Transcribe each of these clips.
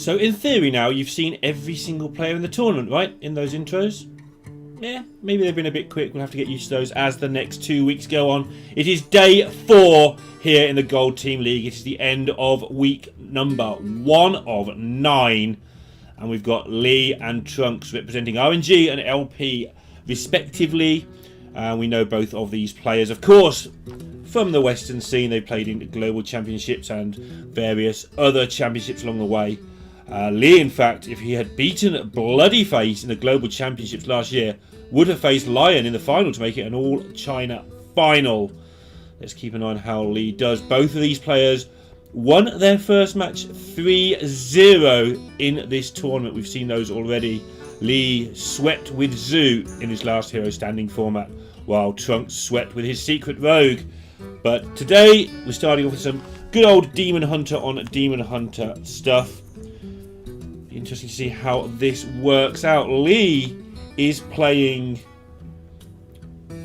So in theory now, you've seen every single player in the tournament, right? In those intros? Yeah, maybe they've been a bit quick. We'll have to get used to those as the next 2 weeks go on. It is day 4 here in the Gold Team League. It is the end of week number 1 of 9. And we've got Lee and Trunks representing RNG and LP respectively. We know both of these players, of course, from the Western scene. They played in global championships and various other championships along the way. Lee, in fact, if he had beaten Bloodyface in the global championships last year, would have faced Lion in the final to make it an all-China final. Let's keep an eye on how Lee does. Both of these players won their first match 3-0 in this tournament. We've seen those already. Lee swept with Zoo in his last hero standing format, while Trunks swept with his secret rogue. But today we're starting off with some good old Demon Hunter on Demon Hunter stuff. Be interesting to see how this works out. Lee is playing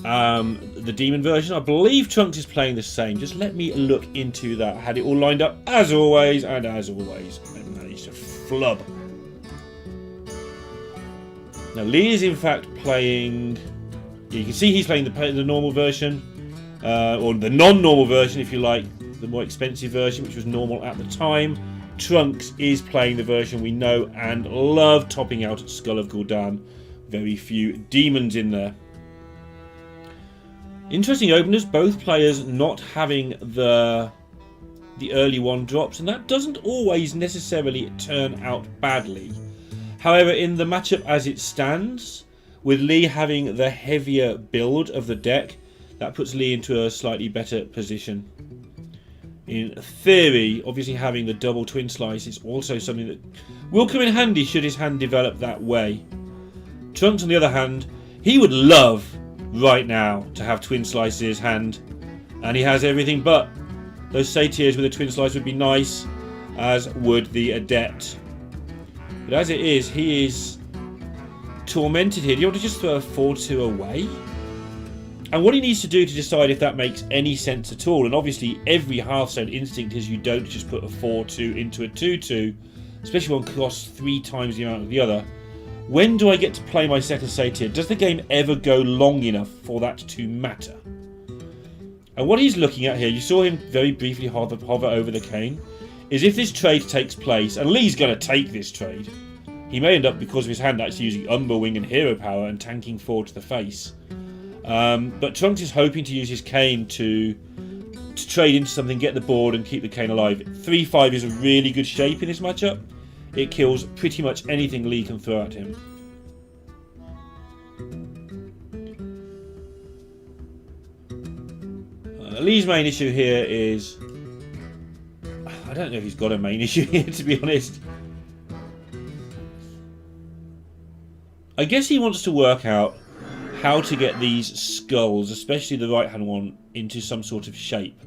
the Demon version. I believe Trunks is playing the same. Just let me look into that. I had it all lined up as always, and as always, I managed to flub. Now Lee is in fact playing. You can see he's playing the normal version, or the non-normal version, if you like, the more expensive version, which was normal at the time. Trunks is playing the version we know and love, topping out at Skull of Gul'dan. Very few demons in there. Interesting openers, both players not having the early one drops, and that doesn't always necessarily turn out badly. However, in the matchup as it stands, with Lee having the heavier build of the deck, that puts Lee into a slightly better position. In theory, obviously having the double twin slice is also something that will come in handy should his hand develop that way. Trunks, on the other hand, he would love right now to have twin slice in his hand, and he has everything but. Those satyrs with a twin slice would be nice, as would the adept. But as it is, he is tormented here. Do you want to just throw a 4-2 away? And what he needs to do to decide if that makes any sense at all, and obviously every Hearthstone instinct is you don't just put a 4-2 into a 2-2, especially one costs 3 times the amount of the other. When do I get to play my second satyr? Does the game ever go long enough for that to matter? And what he's looking at here, you saw him very briefly hover over the cane, is if this trade takes place, and Lee's going to take this trade, he may end up, because of his hand, actually using Umber Wing and Hero Power and tanking 4 to the face. But Trunks is hoping to use his cane to trade into something, get the board and keep the cane alive. 3-5 is a really good shape in this matchup. It kills pretty much anything Lee can throw at him. Lee's main issue here is... I don't know if he's got a main issue here, to be honest. I guess he wants to work out how to get these skulls, especially the right hand one, into some sort of shape.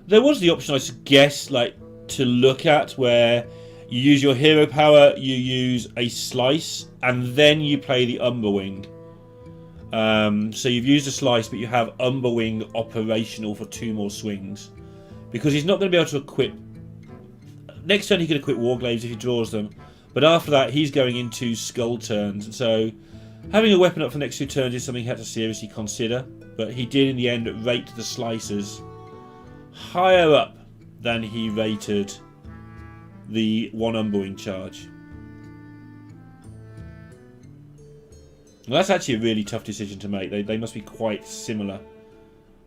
There was the option, I guess, like to look at, where you use your hero power, you use a slice, and then you play the Umber Wing. So you've used a slice, but you have Umber Wing operational for 2 more swings. Because he's not going to be able to equip... Next turn he can equip Warglaives if he draws them. But after that he's going into Skull turns. And so having a weapon up for the next 2 turns is something he had to seriously consider. But he did in the end rate the slices higher up than he rated the 1 Umber Wing charge. Well, that's actually a really tough decision to make. They must be quite similar,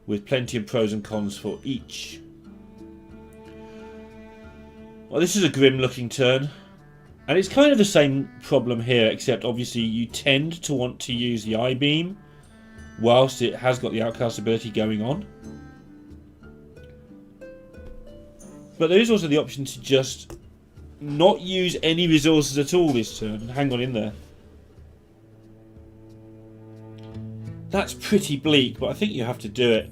with plenty of pros and cons for each. Well, this is a grim looking turn, and it's kind of the same problem here, except obviously you tend to want to use the I-beam whilst it has got the outcast ability going on. But there is also the option to just not use any resources at all this turn and hang on in there. That's pretty bleak, but I think you have to do it.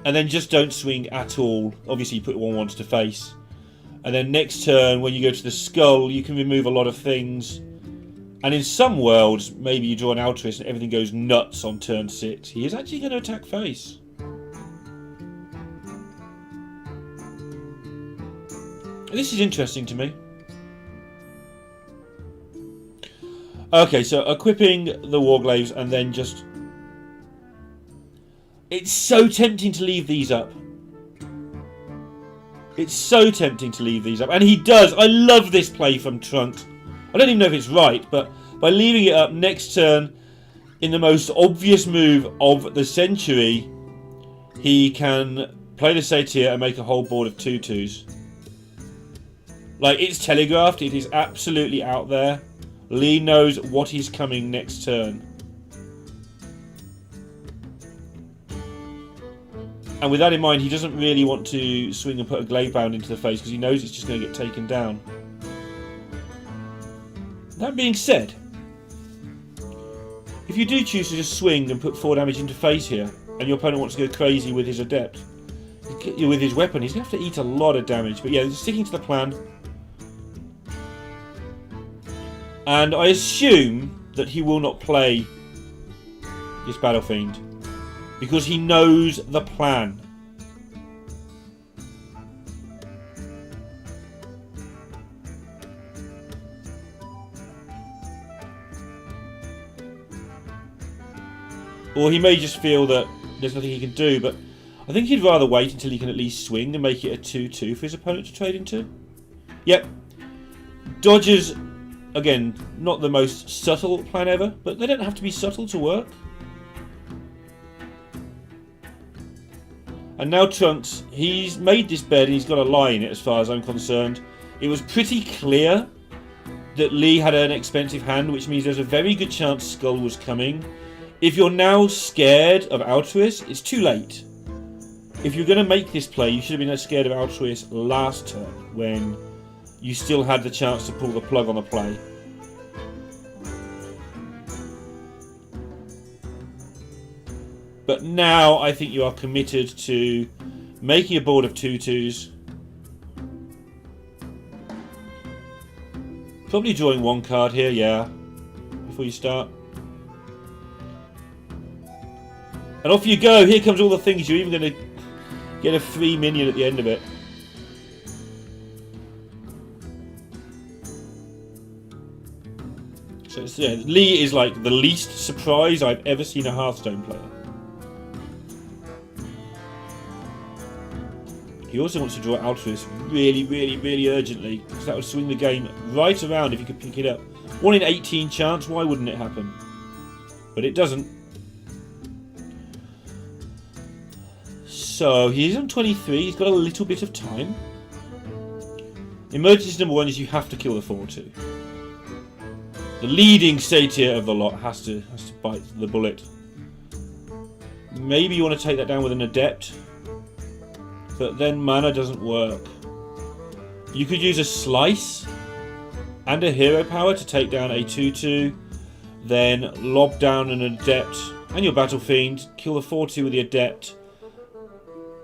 And then just don't swing at all. Obviously you put 1/1 to face. And then next turn, when you go to the skull, you can remove a lot of things. And in some worlds, maybe you draw an Altruist and everything goes nuts on turn 6. He is actually going to attack face. This is interesting to me. Okay, so equipping the Warglaves and then just... It's so tempting to leave these up. It's so tempting to leave these up. And he does. I love this play from Trunks. I don't even know if it's right, but by leaving it up next turn, in the most obvious move of the century, he can play the Satyr and make a whole board of 2/2s. Like, it's telegraphed. It is absolutely out there. Lee knows what is coming next turn. And with that in mind, he doesn't really want to swing and put a Glaive Bound into the face because he knows it's just going to get taken down. That being said, if you do choose to just swing and put 4 damage into face here, and your opponent wants to go crazy with his Adept, with his weapon, he's going to have to eat a lot of damage. But yeah, sticking to the plan. And I assume that he will not play this Battle Fiend, because he knows the plan. Or he may just feel that there's nothing he can do, but I think he'd rather wait until he can at least swing and make it a 2/2 for his opponent to trade into. Yep. Dodgers, again, not the most subtle plan ever, but they don't have to be subtle to work. And now Trunks, he's made this bed and he's got a lie in it as far as I'm concerned. It was pretty clear that Lee had an expensive hand, which means there's a very good chance Skull was coming. If you're now scared of Altruist, it's too late. If you're going to make this play, you should have been scared of Altruist last turn, when you still had the chance to pull the plug on the play. But now I think you are committed to making a board of 2/2s. Probably drawing 1 card here, yeah, before you start. And off you go. Here comes all the things. You're even going to get a free minion at the end of it. So yeah, Lee is like the least surprised I've ever seen a Hearthstone player. He also wants to draw Altruist really, really, really urgently, because that would swing the game right around if you could pick it up. 1 in 18 chance, why wouldn't it happen? But it doesn't. So he's on 23, he's got a little bit of time. Emergency number 1 is you have to kill the 4/2. The leading Satyr of the lot has to bite the bullet. Maybe you want to take that down with an Adept, but then mana doesn't work. You could use a Slice and a Hero Power to take down a 2/2, then lob down an Adept and your Battle Fiend, kill the 4/2 with the Adept,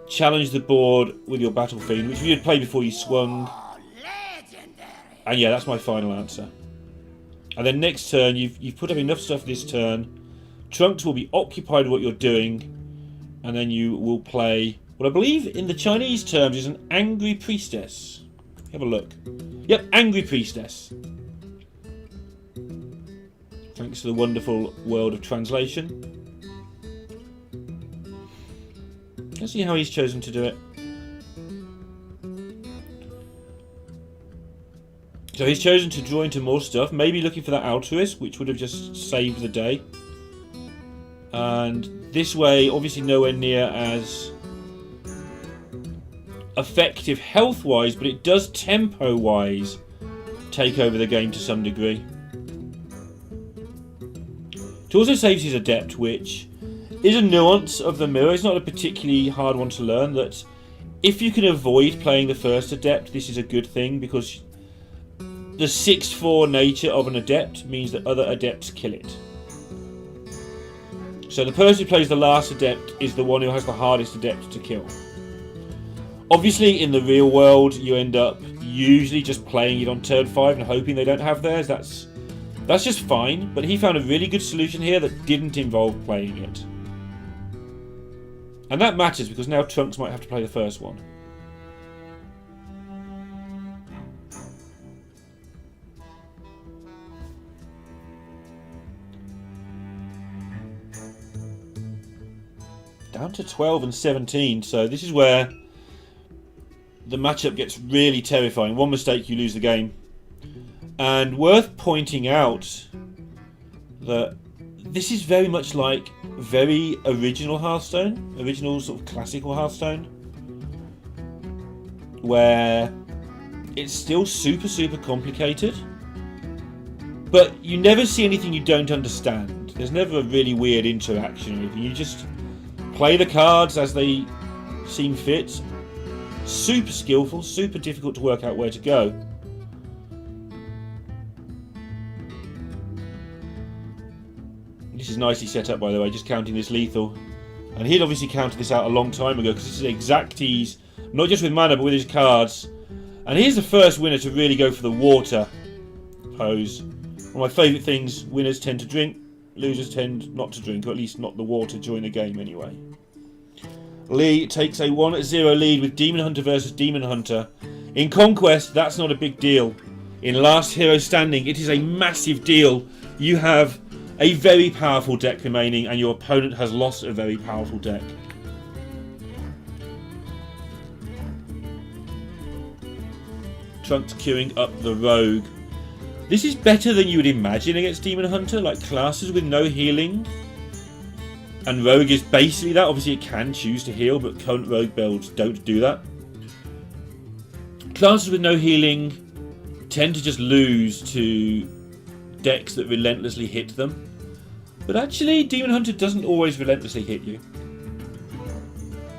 challenge the board with your Battle Fiend, which you'd play before you swung. And yeah, that's my final answer. And then next turn, you've put up enough stuff this turn. Trunks will be occupied with what you're doing, and then you will play what I believe in the Chinese terms is an Angry Priestess. Have a look. Yep, Angry Priestess. Thanks to the wonderful world of translation. Let's see how he's chosen to do it. So he's chosen to draw into more stuff, maybe looking for that Altruist, which would have just saved the day. And this way, obviously nowhere near as effective health-wise, but it does tempo-wise take over the game to some degree. It also saves his Adept, which is a nuance of the mirror. It's not a particularly hard one to learn, that if you can avoid playing the first Adept, this is a good thing, because the 6/4 nature of an Adept means that other Adepts kill it. So the person who plays the last Adept is the one who has the hardest Adept to kill. Obviously, in the real world, you end up usually just playing it on turn 5 and hoping they don't have theirs. That's That's just fine, but he found a really good solution here that didn't involve playing it. And that matters because now Trunks might have to play the first one. Down to 12 and 17, so this is where the matchup gets really terrifying. One mistake, you lose the game. And worth pointing out that this is very much like very original Hearthstone, original sort of classical Hearthstone, where it's still super, super complicated, but you never see anything you don't understand. There's never a really weird interaction or anything. You just play the cards as they seem fit. Super skillful, super difficult to work out where to go. This is nicely set up, by the way, just counting this lethal. And he'd obviously counted this out a long time ago, because this is exacties, not just with mana, but with his cards. And here's the first winner to really go for the water pose. One of my favourite things, winners tend to drink, losers tend not to drink, or at least not the water during the game anyway. Lee takes a 1-0 lead with Demon Hunter versus Demon Hunter. In Conquest, that's not a big deal. In Last Hero Standing, it is a massive deal. You have a very powerful deck remaining, and your opponent has lost a very powerful deck. Trunks queuing up the Rogue. This is better than you would imagine against Demon Hunter, like classes with no healing. And Rogue is basically that. Obviously it can choose to heal, but current Rogue builds don't do that. Classes with no healing tend to just lose to decks that relentlessly hit them. But actually, Demon Hunter doesn't always relentlessly hit you.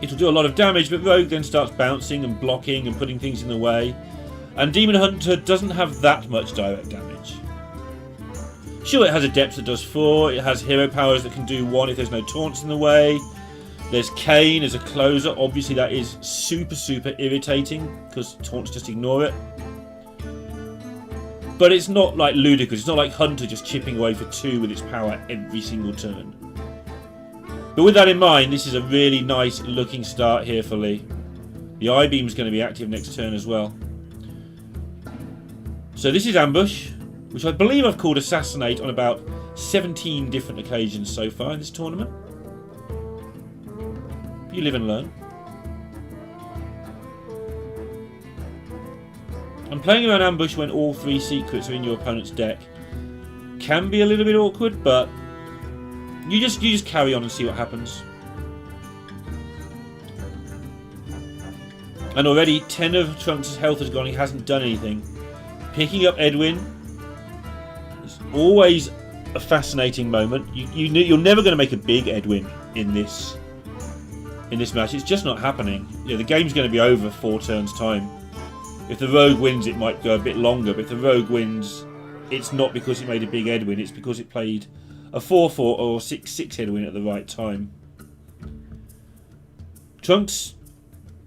It'll do a lot of damage, but Rogue then starts bouncing and blocking and putting things in the way. And Demon Hunter doesn't have that much direct damage. Sure, it has a depth that does 4, it has hero powers that can do 1 if there's no taunts in the way. There's Kane as a closer, obviously that is super, super irritating, because taunts just ignore it. But it's not like ludicrous, it's not like Hunter just chipping away for 2 with its power every single turn. But with that in mind, this is a really nice looking start here for Lee. The I-Beam is going to be active next turn as well. So this is Ambush, which I believe I've called Assassinate on about 17 different occasions so far in this tournament. You live and learn. And playing around Ambush when all 3 secrets are in your opponent's deck can be a little bit awkward, but you just carry on and see what happens. And already 10 of Trunks' health has gone, he hasn't done anything. Picking up Edwin is always a fascinating moment. You're never going to make a big Edwin in this match. It's just not happening. You know, the game's going to be over 4 turns time. If the Rogue wins, it might go a bit longer, but if the Rogue wins, it's not because it made a big Edwin, it's because it played a 4-4 or 6-6 Edwin at the right time. Trunks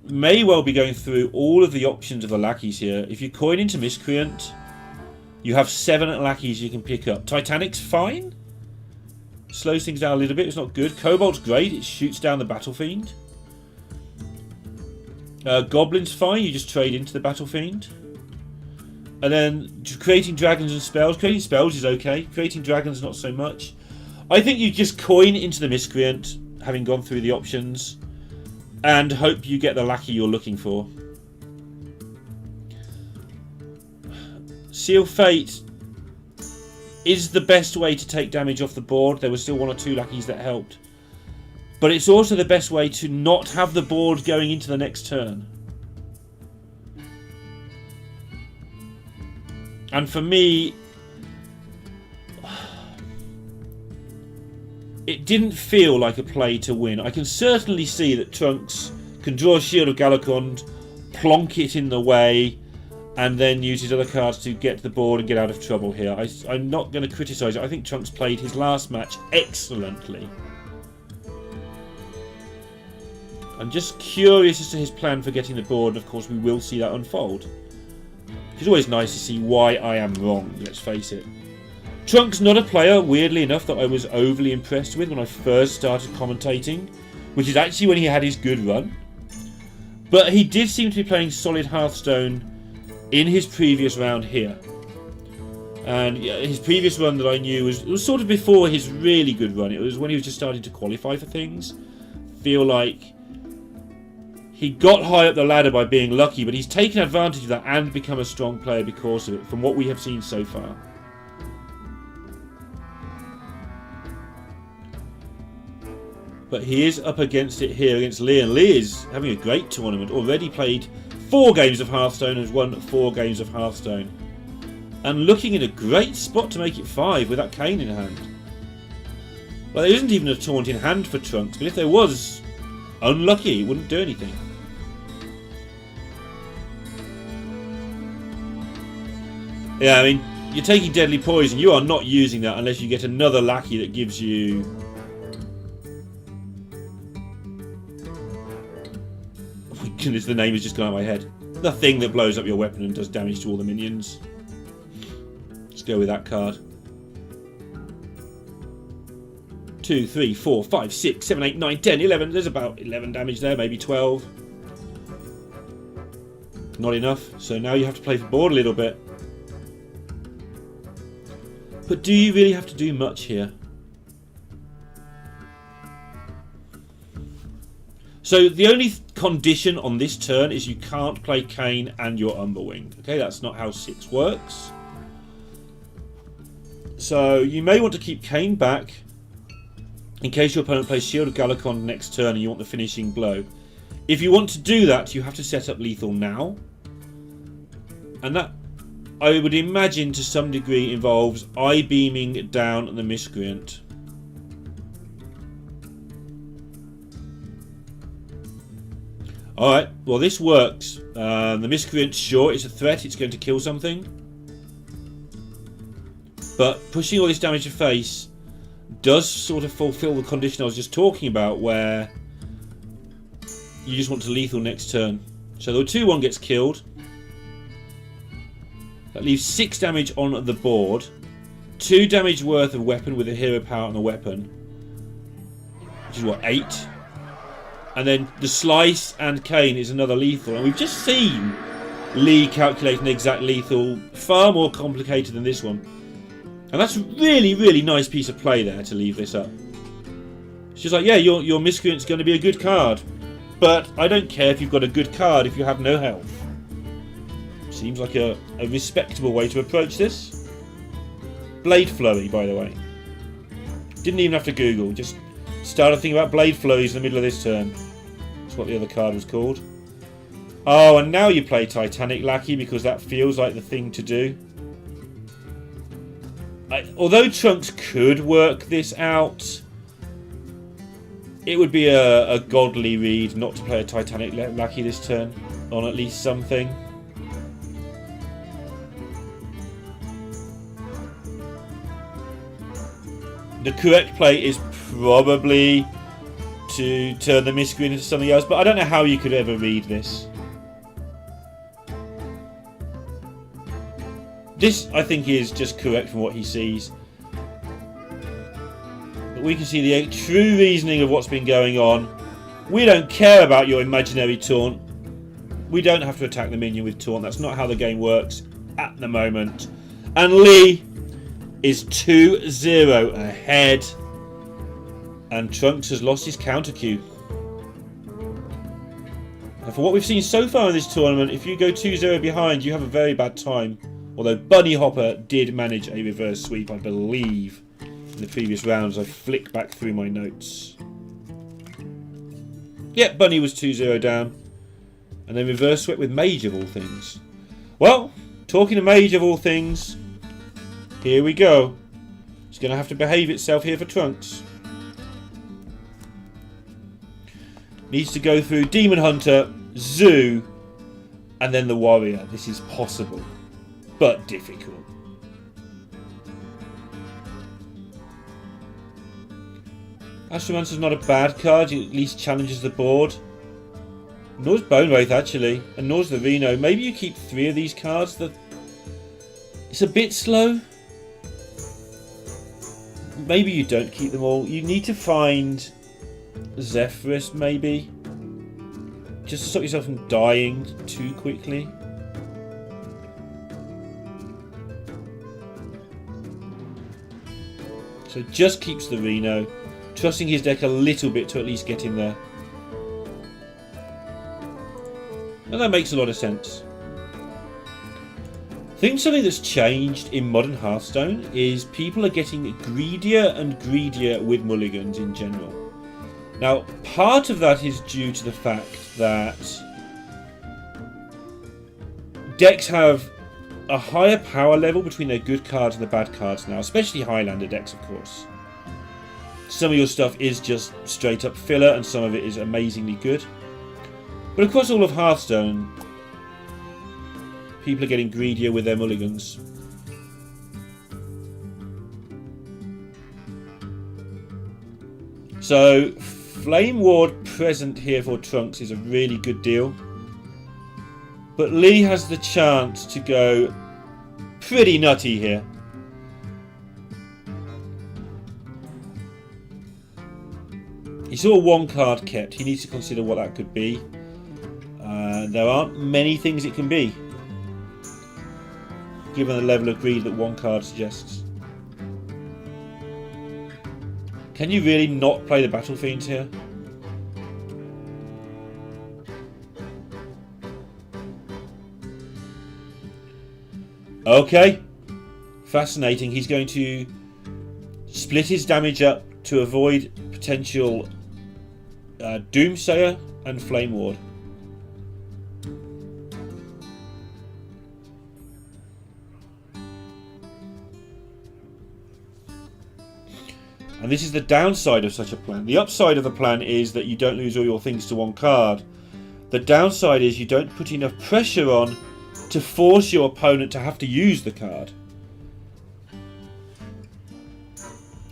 may well be going through all of the options of the lackeys here. If you coin into Miscreant, you have 7 lackeys you can pick up. Titanic's fine. Slows things down a little bit, it's not good. Cobalt's great, it shoots down the Battle Fiend. Goblin's fine, you just trade into the Battle Fiend. And then creating dragons and spells. Creating spells is okay, creating dragons not so much. I think you just coin into the Miscreant, having gone through the options, and hope you get the lackey you're looking for. Seal Fate is the best way to take damage off the board. There were still 1 or 2 lackeys that helped. But it's also the best way to not have the board going into the next turn. And for me, it didn't feel like a play to win. I can certainly see that Trunks can draw a Shield of Galakond, plonk it in the way, and then use his other cards to get to the board and get out of trouble here. I'm not going to criticise it. I think Trunks played his last match excellently. I'm just curious as to his plan for getting the board, and of course we will see that unfold. It's always nice to see why I am wrong, let's face it. Trunks, not a player, weirdly enough, that I was overly impressed with when I first started commentating, which is actually when he had his good run. But he did seem to be playing solid Hearthstone in his previous round here. And his previous run that I knew was sort of before his really good run. It was when he was just starting to qualify for things. Feel like he got high up the ladder by being lucky, but he's taken advantage of that and become a strong player because of it, from what we have seen so far. But he is up against it here against Lee, and Lee is having a great tournament. Already played 4 games of Hearthstone and has won 4 games of Hearthstone. And looking in a great spot to make it 5 with that cane in hand. Well, there isn't even a taunt in hand for Trunks, but if there was, unlucky, it wouldn't do anything. Yeah, I mean, you're taking Deadly Poison. You are not using that unless you get another Lackey that gives you... Oh my goodness, the name has just gone out of my head. The thing that blows up your weapon and does damage to all the minions. Let's go with that card. 2, 3, 4, 5, 6, 7, 8, 9, 10, 11. There's about 11 damage there, maybe 12. Not enough, so now you have to play for board a little bit. But do you really have to do much here? So the only condition on this turn is you can't play Kane and your Umberwing. Okay, that's not how 6 works. So you may want to keep Kane back in case your opponent plays Shield of Galakon next turn and you want the finishing blow. If you want to do that, you have to set up lethal now. And that, I would imagine, to some degree involves eye-beaming down the Miscreant. Alright, well this works. The Miscreant, sure, it's a threat, it's going to kill something. But pushing all this damage to face does sort of fulfill the condition I was just talking about, where you just want to lethal next turn. So the 2-1 gets killed. That leaves 6 damage on the board. 2 damage worth of weapon with a hero power on the weapon. Which is what, 8? And then the Slice and Cane is another lethal. And we've just seen Lee calculate an exact lethal far more complicated than this one. And that's a really, really nice piece of play there to leave this up. She's like, yeah, your Miscreant's going to be a good card. But I don't care if you've got a good card if you have no health. Seems like a respectable way to approach this. Blade Flurry, by the way. Didn't even have to Google. Just started thinking about Blade Flurries in the middle of this turn. That's what the other card was called. Oh, and now you play Titanic Lackey because that feels like the thing to do. Although Trunks could work this out, it would be a godly read not to play a Titanic Lackey this turn on at least something. The correct play is probably to turn the Miscreant into something else, but I don't know how you could ever read this. This, I think, is just correct from what he sees. But we can see the true reasoning of what's been going on. We don't care about your imaginary taunt. We don't have to attack the minion with taunt. That's not how the game works at the moment. And Lee is 2-0 ahead. And Trunks has lost his counter queue. And for what we've seen so far in this tournament, if you go 2-0 behind, you have a very bad time. Although Bunny Hopper did manage a reverse sweep, I believe, in the previous rounds. I flick back through my notes. Yep, Bunny was 2-0 down. And then reverse sweep with Mage of all things. Well, talking to Mage of all things, here we go. It's going to have to behave itself here for Trunks. Needs to go through Demon Hunter, Zoo, and then the Warrior. This is possible, but difficult. Astromancer's not a bad card. It at least challenges the board. Nor's Bone Wraith, actually. And Nor's the Reno. Maybe you keep 3 of these cards. It's a bit slow. maybe you don't keep them all. You need to find Zephyrus, maybe. Just to stop yourself from dying too quickly. So just keeps the Reno, trusting his deck a little bit to at least get in there. And that makes a lot of sense. I think something that's changed in modern Hearthstone is people are getting greedier and greedier with mulligans in general. Now, part of that is due to the fact that decks have a higher power level between their good cards and the bad cards now, especially Highlander decks, of course. Some of your stuff is just straight up filler and some of it is amazingly good. But across all of Hearthstone, people are getting greedier with their mulligans. So, Flame Ward present here for Trunks is a really good deal. But Lee has the chance to go pretty nutty here. He saw one card kept. He needs to consider what that could be. There aren't many things it can be, given the level of greed that one card suggests. Can you really not play the Battle Fiends here? Okay. Fascinating. He's going to split his damage up to avoid potential Doomsayer and Flame Ward. And this is the downside of such a plan. The upside of the plan is that you don't lose all your things to one card. The downside is you don't put enough pressure on to force your opponent to have to use the card.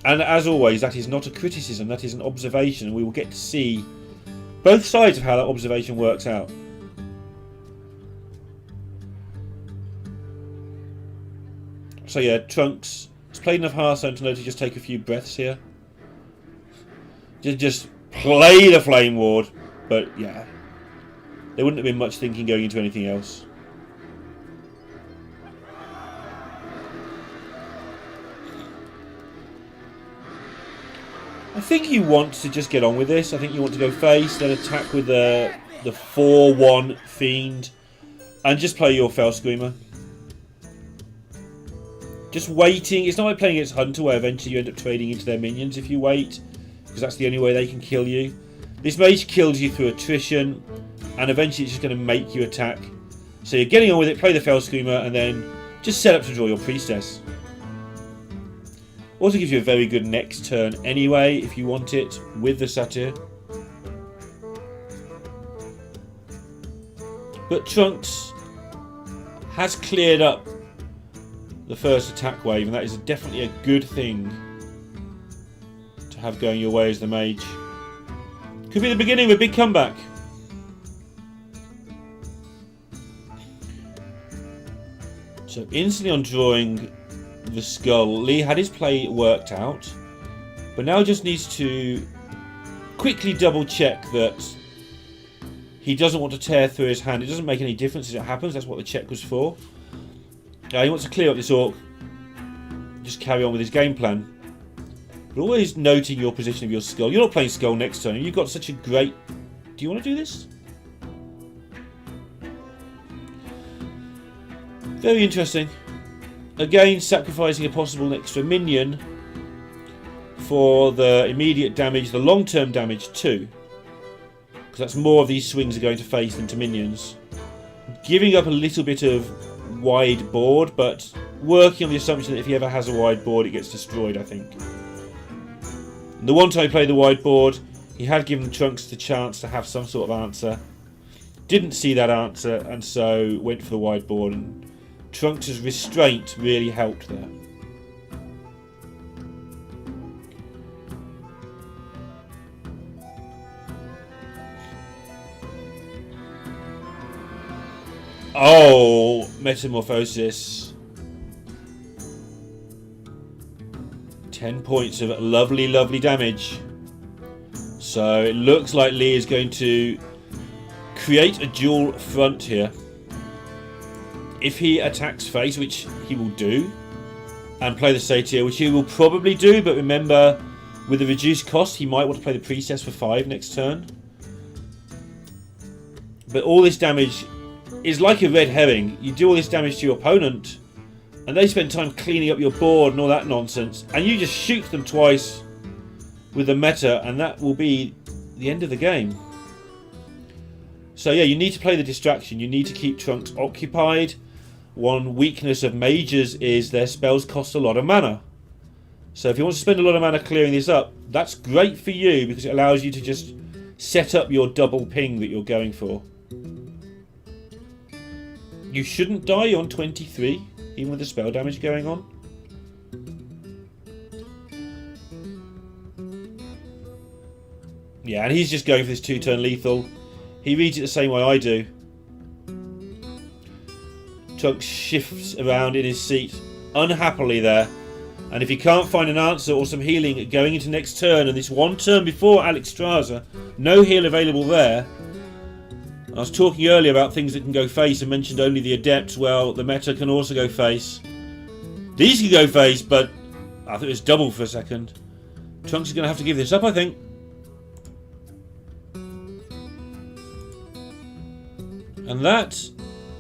And as always, that is not a criticism, that is an observation, and we will get to see both sides of how that observation works out. So yeah, Trunks has played enough Hearthstone to know to just take a few breaths here. Just play the Flame Ward, but yeah, there wouldn't have been much thinking going into anything else. I think you want to just get on with this. I think you want to go face, then attack with the 4-1 Fiend, and just play your Fell Screamer. Just waiting. It's not like playing against Hunter where eventually you end up trading into their minions if you wait, because that's the only way they can kill you. This mage kills you through attrition, and eventually it's just going to make you attack. So you're getting on with it, play the Fell Screamer, and then just set up to draw your Priestess. Also gives you a very good next turn anyway, if you want it, with the Satyr. But Trunks has cleared up the first attack wave, and that is definitely a good thing to have going your way as the mage. Could be the beginning of a big comeback. So instantly on drawing the skull, Lee had his play worked out, but now just needs to quickly double check that he doesn't want to tear through his hand. It doesn't make any difference as it happens, that's what the check was for. He wants to clear up this orc, just carry on with his game plan, but always noting your position of your skull. You're not playing skull next turn, you've got such a great... Do you want to do this? Very interesting. Again, sacrificing a possible extra minion for the immediate damage, the long-term damage too, because that's more of these swings are going to face than to minions. Giving up a little bit of wide board, but working on the assumption that if he ever has a wide board, it gets destroyed, I think. And the one time he played the wide board, he had given Trunks the chance to have some sort of answer. Didn't see that answer, and so went for the wide board, and Trunks' restraint really helped there. Oh, Metamorphosis. 10 points of lovely, lovely damage. So it looks like Lee is going to create a dual front here. If he attacks face, which he will do, and play the Satyr, which he will probably do, but remember, with the reduced cost, he might want to play the Priestess for 5 next turn. But all this damage is like a red herring. You do all this damage to your opponent, and they spend time cleaning up your board and all that nonsense, and you just shoot them twice with the meta, and that will be the end of the game. So yeah, you need to play the distraction. You need to keep Trunks occupied. One weakness of mages is their spells cost a lot of mana. So if you want to spend a lot of mana clearing this up, that's great for you because it allows you to just set up your double ping that you're going for. You shouldn't die on 23, even with the spell damage going on. Yeah, and he's just going for this 2-turn lethal. He reads it the same way I do. Trunks shifts around in his seat unhappily there. And if he can't find an answer or some healing going into next turn, and this one turn before Alexstrasza, no heal available there. I was talking earlier about things that can go face and mentioned only the Adepts. Well, the meta can also go face. These can go face, but I thought it was double for a second. Trunks is going to have to give this up, I think. And that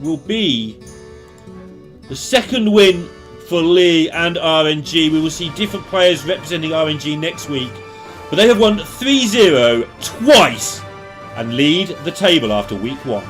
will be the second win for Lee and RNG. We will see different players representing RNG next week. But they have won 3-0 twice and lead the table after week 1.